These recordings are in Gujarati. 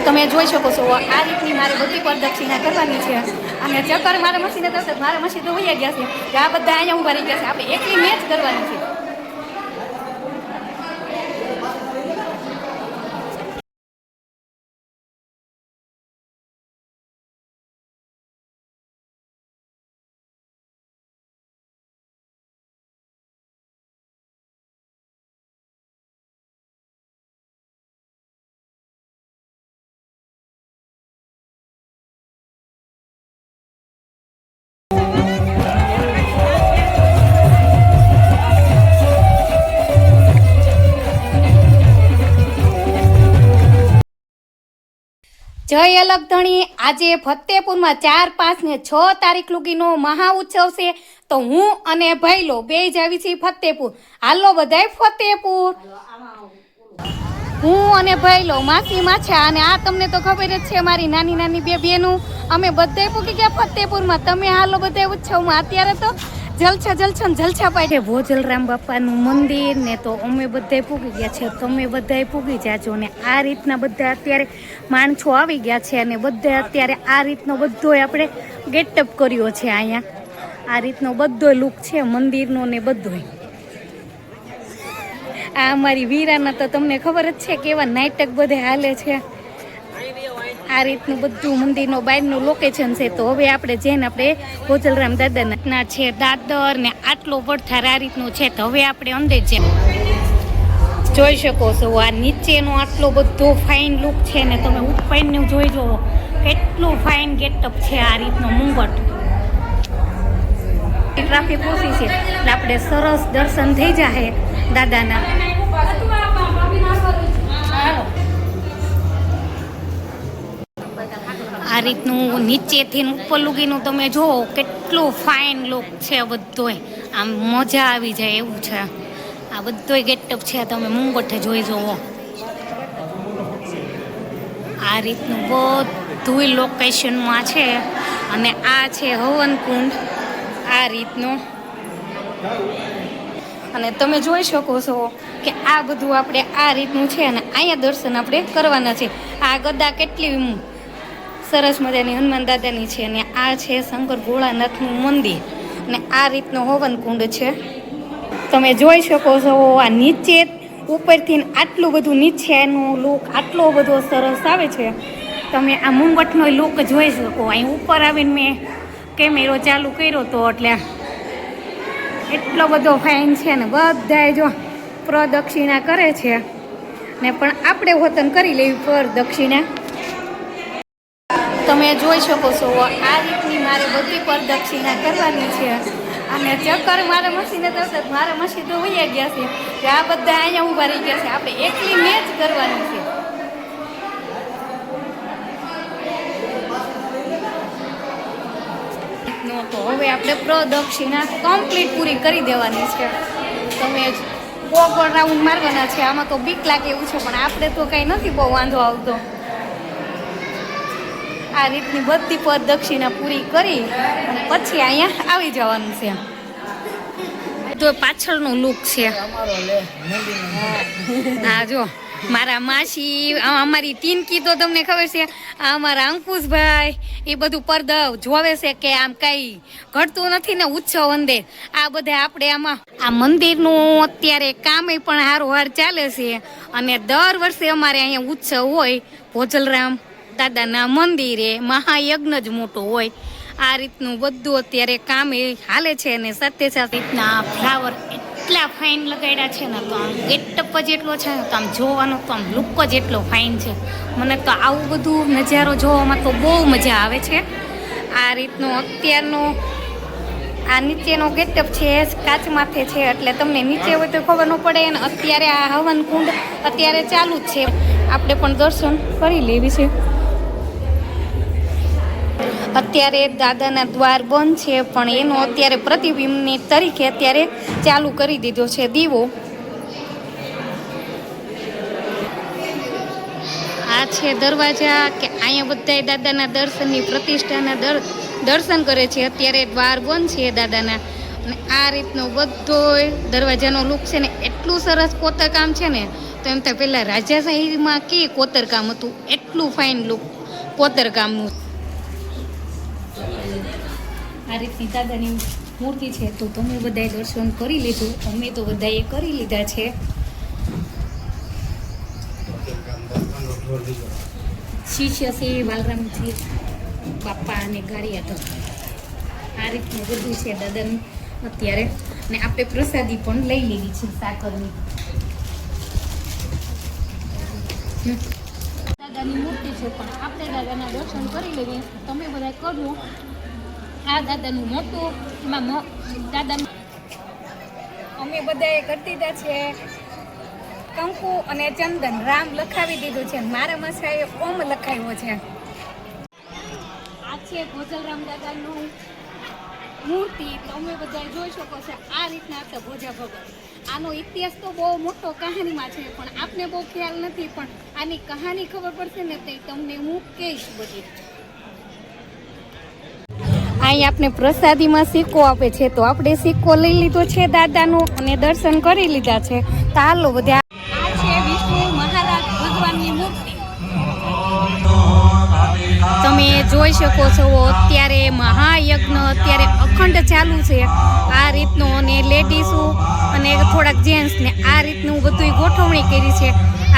તમે જોઈ શકો છો આ રીતની મારે બધી પ્રદક્ષિણા કરવાની છે અને ચક્કર મારા મસીને તરત મારા મસી તો વૈયા ગયા છે કે આ બધા અહીંયા ઊભા રહી ગયા છે, આપણે એકલી મેચ કરવાની છે. જય અલગધણી. આજે ફતેપુરમાં 4, 5 ને 6 તારીખ લગીનો મહા ઉત્સવ છે. તો હું અને ભાઈલો બે જ આવી છીએ ફતેપુર. હાલો બધાય ફતેપુર. હું અને ભાઈલો માસી માછા અને આ તમને તો ખબર જ છે મારી નાની નાની બે બેનું. અમે બધાય પૂકી ગયા ફતેપુરમાં. તમે હાલો બધાય ઉત્સવમાં. અત્યારે તો જલછા પાડે ભોજલરામ બાપાનું મંદિર ને તો અમે બધાય પૂગી ગયા છે. તમે બધાય પૂગી જાજો ને આ રીતના બધા અત્યારે માણસો આવી ગયા છે અને બધા અત્યારે આ રીતનો બધો આપણે ગેટઅપ કર્યો છે. અહીંયા આ રીતનો બધો લુક છે મંદિરનો ને બધો. આ અમારી વીરાના તો તમને ખબર જ છે કેવા નાટક બધે હાલે છે. આ રીતનું બધું મંદિરનો બહારનું લોકેશન છે. તો હવે આપણે જઈને આપણે ભોજલરામ દાદાના છે દાદર ને આટલો પડથાર આ રીતનું છે. તો હવે આપણે અંદર જોઈ શકો છો આ નીચેનો આટલો બધો ફાઇન લુક છે ને તમે ઉપરને જોઈ જુઓ કેટલું ફાઇન ગેટઅપ છે. આ રીતનો મુંગટ ટ્રાફિક ઓછી છે એટલે આપણે સરસ દર્શન થઈ જાય દાદાના. આ રીતનું નીચેથી ઉપર લુગીનું તમે જુઓ કેટલું ફાઇન લુક છે બધોય. આમ મજા આવી જાય એવું છે. આ બધોય ગેટઅપ છે તમે મુંગઠે જોઈ જુઓ. આ રીતનું બધું લોકેશનમાં છે અને આ છે હવનકુંડ આ રીતનું. અને તમે જોઈ શકો છો કે આ બધું આપણે આ રીતનું છે અને અહીંયા દર્શન આપણે કરવાના છે. આ ગદા કેટલી સરસ મજાની હનુમાન દાદાની છે અને આ છે શંકર ભોળાનાથનું મંદિર અને આ રીતનો હવનકુંડ છે. તમે જોઈ શકો છો આ નીચે ઉપરથી આટલું બધું નીચેનું લુક આટલો બધો સરસ આવે છે. તમે આ મુંગટનો લુક જોઈ શકો. અહીં ઉપર આવીને મેં કેમેરો ચાલુ કર્યો તો એટલે એટલો બધો ફાઇન છે ને બધાએ જો પ્રદક્ષિણા કરે છે ને પણ આપણે વતન કરી લેવી પ્રદક્ષિણા. તમે જોઈ શકો છો આ રીતની મારે બધી પ્રદક્ષિણા કરવાની છે અને ચક્કર મારા મસીને તરત મારા મસી તો વૈયા ગયા છે કે આ બધા અહીંયા ઊભા રહી ગયા છે, આપણે એકલી મેચ કરવાની છે. તો હવે આપણે પ્રદક્ષિણા કમ્પ્લીટ પૂરી કરી દેવાની છે. તમે ગોળ રાઉન્ડ મારવાના છે. આમાં તો બીક લાગે એવું છે પણ આપણે તો કંઈ નથી બહુ વાંધો આવતો. આ રીતની બધી પ્રદક્ષિણા પૂરી કરી અને પછી અહીંયા આવી જવાનું છે. તો પાછળનો લુક છે. હા જો મારા માસી અમારી ટીનકી તો તમને ખબર છે. આ અમારા અંકુશભાઈ એ બધું પડદા જોવે છે કે આમ કઈ ઘટતું નથી ને ઉત્સવ અંદર. આ બધા આપણે આમાં આ મંદિરનું અત્યારે કામ પણ હારોહાર ચાલે છે અને દર વર્ષે અમારે અહીંયા ઉત્સવ હોય. ભોજલરામ દાદાના મંદિરે મહાયજ્ઞ જ મોટો હોય. આ રીતનું બધું અત્યારે કામ હાલે છે અને સાથે સાથે રીતના ફ્લાવર એટલા ફાઇન લગાડ્યા છે ને તો આમ ગેટઅપ જ એટલો છે ને તો આમ જોવાનો તો આમ લુક જ એટલો ફાઇન છે. મને તો આવું બધું નજારો જોવામાં તો બહુ મજા આવે છે. આ રીતનો અત્યારનો આ નીચેનો ગેટઅપ છે કાચ માથે છે એટલે તમને નીચે હોય તો ખબર ન પડે. અને અત્યારે આ હવન કુંડ અત્યારે ચાલુ જ છે. આપણે પણ દર્શન કરી લેવી છે. અત્યારે દાદાના દ્વાર બંધ છે પણ એનો અત્યારે પ્રતિબિંબની તરીકે અત્યારે ચાલુ કરી દીધો છે દીવો. આ છે દરવાજા કે અહીંયા બધા દાદાના દર્શનની પ્રતિષ્ઠાના દર્શન કરે છે. અત્યારે દ્વાર બંધ છે દાદાના અને આ રીતનો બધો દરવાજાનો લુક છે ને એટલું સરસ કોતરકામ છે ને તો એમ તો પેલા રાજાશાહીમાં કે કોતરકામ હતું, એટલું ફાઇન લુક કોતરકામનું. આ રીતની દાદાની મૂર્તિ છે. તો તમે બધાએ દર્શન કરી લીધું, અમે તો બધાએ કરી લીધા છે. શિષ્ય છે બાલરામજી બાપા અને ગારિયાધર. આ રીતનું બધું છે દાદાનું અત્યારે. ને આપણે પ્રસાદી પણ લઈ લેવી છે સાકરની. દાદાની મૂર્તિ છે પણ આપણે દાદાના દર્શન કરી લેવી. તમે બધા કરજો. આ દાદાનું મોટું એમાં દાદાનું અમે બધાએ કરી દીધા છે. કંકુ અને ચંદન રામ લખાવી દીધું છે. મારા મસાએ ઓમ લખાવ્યો છે. આ છે ભોજલરામ દાદાનું મૂર્તિ. તમે બધા જોઈ શકો છો. આ રીતના હતા ભોજા ભગત. આનો ઇતિહાસ તો બહુ મોટો કહાનીમાં છે પણ આપને બહુ ખ્યાલ નથી. પણ આની કહાની ખબર પડશે ને તે તમને હું કહીશ બધી. અહીં આપણે પ્રસાદીમાં સિક્કો આપે છે તો આપણે સિક્કો લઈ લીધો છે દાદાનો અને દર્શન કરી લીધા છે. તો હાલો બધા. આ છે વિષ્ણુ મહારાજ ભગવાનની મૂર્તિ. તમે જોઈ શકો છો અત્યારે મહાયજ્ઞ અત્યારે અખંડ ચાલુ છે. આ રીતનો અને લેડીઝો અને થોડાક જેન્ટ્સ ને આ રીતનું બધું ગોઠવણી કરી છે.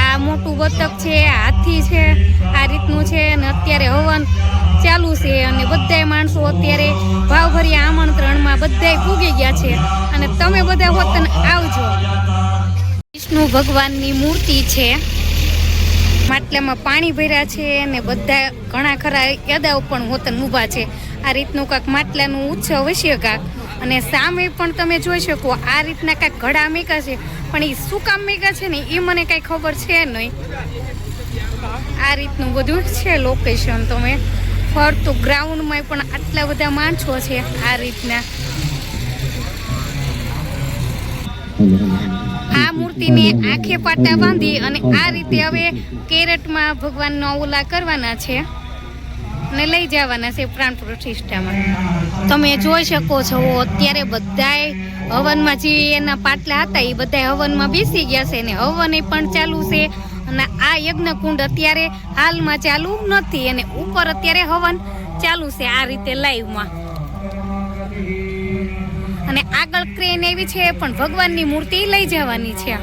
આ મોટું બતક છે, હાથી છે, આ રીતનું છે. અને અત્યારે હવન ચાલુ છે અને બધાય માણસો અત્યારે ભાવભર્યા આમંત્રણમાં બધાય પૂગી ગયા છે. અને તમે બધા વતન આવજો. વિષ્ણુ ભગવાનની મૂર્તિ છે. માટલામાં પાણી ભર્યા છે અને બધા ઘણા ખરા યાદાઓ પણ હોતન ઊભા છે. આ રીતનું કાંક માટલાનું ઉત્સવ હશે કાંક. અને સામે પણ તમે જોઈ શકો આ રીતના કાંઈક ઘડા મેકા છે પણ એ શું કામ મેકા છે ને એ મને કાંઈ ખબર છે નહીં. આ રીતનું બધું છે લોકેશન. તમે ફરતું ગ્રાઉન્ડમાં પણ આટલા બધા માણસો છે. આ રીતના આ મૂર્તિને આંખે પાટા બાંધી અને આ રીતે હવે કેરેટમાં ભગવાનનો ઓલા કરવાના છે અને લઈ જવાના છે પ્રાણ પ્રતિષ્ઠામાં. તમે જોઈ શકો છો અત્યારે બધાય હવનમાં જે એના પાટલા હતા એ બધા હવનમાં બેસી ગયા છે ને હવન પણ ચાલુ છે. અને આ યજ્ઞકુંડ અત્યારે હાલમાં ચાલુ નથી અને ઉપર અત્યારે હવન ચાલુ છે આ રીતે લાઈવમાં. અને આગળ ક્રેન એવી છે પણ ભગવાનની મૂર્તિ લઈ જવાની છે.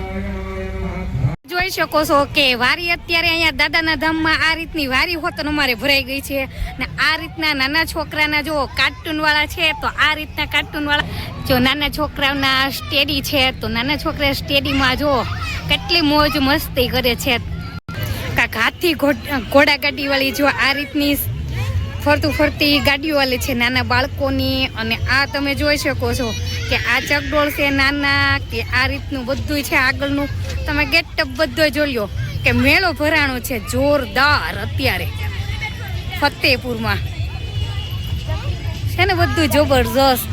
જોઈ શકો છો કે વારી અત્યારે અહીંયા દાદાના ધામમાં આ રીતની વારી હોતન અમારે ભરાઈ ગઈ છે. ને આ રીતના નાના છોકરાના જો કાર્ટૂન વાળા છે તો આ રીતના કાર્ટૂન વાળા જો નાના છોકરાઓના સ્ટેડી છે તો નાના છોકરા સ્ટેડીમાં જો કેટલી મોજ મસ્તી કરે છે. કાંક હાથી ઘોડા ગાડી વાળી જો આ રીતની ફરતી ગાડીઓ વાળી છે નાના બાળકોની. અને આ તમે જોઈ શકો છો કે આ ચકડોળ છે નાના કે આ રીતનું બધું છે આગળનું. તમે ગેટઅપ બધો જોઈ લો કે મેળો ભરાણો છે જોરદાર અત્યારે ફતેપુરમાં છે ને બધું જબરજસ્ત.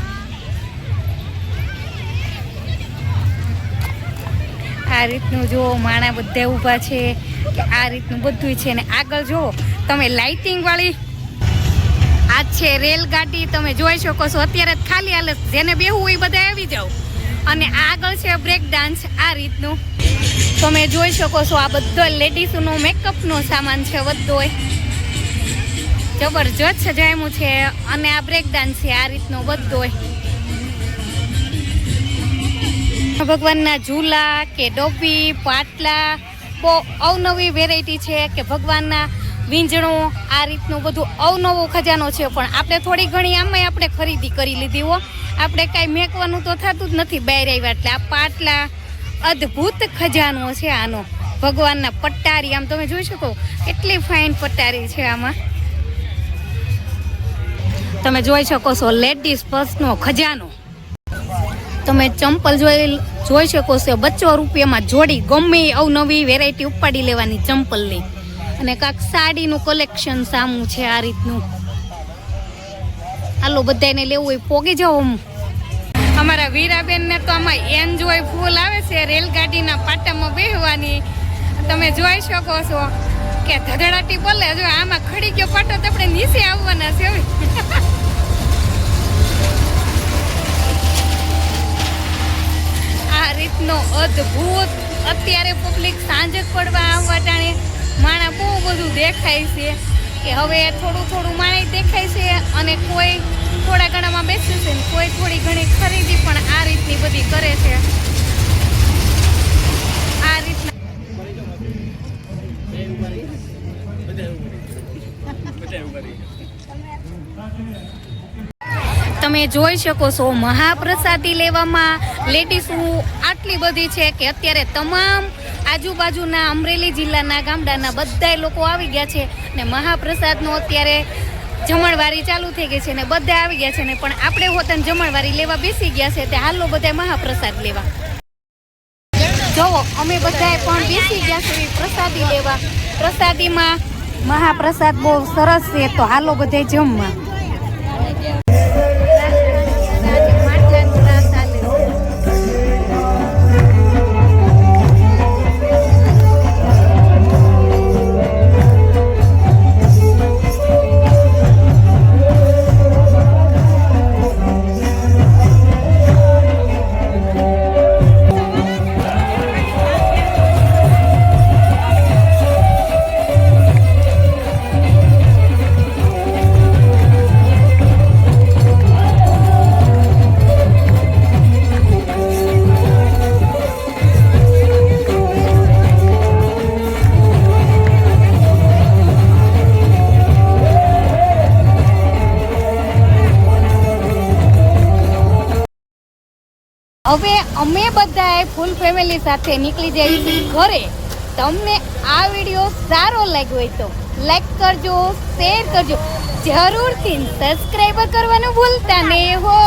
આ રીતનું જો માણા બધા ઊભા છે કે આ રીતનું બધું છે. ને આગળ જો તમે લાઇટિંગ વાળી આ છે રેલગાડી. તમે જોઈ શકો છો અત્યારે ખાલી હાલત જેને બેહવું હોય બધા આવી જાવ. અને આગળ છે બ્રેક ડાન્સ. આ રીતનું તમે જોઈ શકો છો. આ બધો લેડીઝનો મેકઅપનો સામાન છે બધો જબરજસ્ત સજાયમું છે. અને આ બ્રેક ડાન્સ છે આ રીતનો બધો ભગવાનના ઝૂલા કે ડોબી પાટલા બહુ અવનવી વેરાયટી છે કે ભગવાનના વીંજણો આ રીતનું બધું અવનવો ખજાનો છે. પણ આપણે થોડી ઘણી આમાં આપણે ખરીદી કરી લીધી હો. આપણે કાંઈ મેકવાનું તો થતું જ નથી બહાર આવ્યા એટલે. આ પાટલા અદ્ભુત ખજાનો છે આનો. ભગવાનના પટ્ટારી આમ તમે જોઈ શકો કેટલી ફાઇન પટ્ટારી છે આમાં. તમે જોઈ શકો છો લેડીઝ પર્સનો ખજાનો. તમે ચંપલ જોઈ શકો છો 200 રૂપિયામાં જોડી. ગમે અવનવી વેરાયટી ઉપાડી લેવાની ચંપલની. અને કાંક સાડીનું કલેક્શન સામું છે આ રીતનું. હાલો બધાને લેવું હોય પોગી જાઓ. અમારા વીરાબેનને તો આમાં એન્જોય ફૂલ આવે છે રેલગાડીના પાટામાં બેહવાની. તમે જોઈ શકો છો કે ધધડાટી બોલે. જો આમાં ખડી ગયો પાટો તો આપણે નીચે આવવાના છે. આ રીતનો અત્યારે પબ્લિક સાંજ પડવા આવવા ટાણે માણા બહુ બધું દેખાય છે કે હવે થોડું થોડું માણે દેખાય છે અને કોઈ થોડા ઘણામાં બેસ્યું છે ને કોઈ થોડી ઘણી ખરીદી પણ આ રીતની બધી કરે છે. આ રીતના તમે જોઈ શકો છો મહાપ્રસાદી લેવામાં લેડીઝ આટલી બધી છે કે અત્યારે તમામ આજુબાજુના અમરેલી જિલ્લાના ગામડાના બધા લોકો આવી ગયા છે ને મહાપ્રસાદનો અત્યારે જમણવારી ચાલુ થઈ ગઈ છે ને બધા આવી ગયા છે ને પણ આપણે હોતન જમણવારી લેવા બેસી ગયા છે તે હાલો બધા મહાપ્રસાદ લેવા. જોવો અમે બધાએ પણ બેસી ગયા છે પ્રસાદી લેવા. પ્રસાદીમાં મહાપ્રસાદ બહુ સરસ છે તો હાલો બધા જમવા. હવે અમે બધાએ ફૂલ ફેમિલી સાથે નીકળી જઈએ છીએ ઘરે. તમને આ વિડીયો સારો લાગ્યો હોય તો લાઈક કરજો, શેર કરજો, જરૂરથી સબસ્ક્રાઈબ કરવાનું ભૂલતા નહીં હો.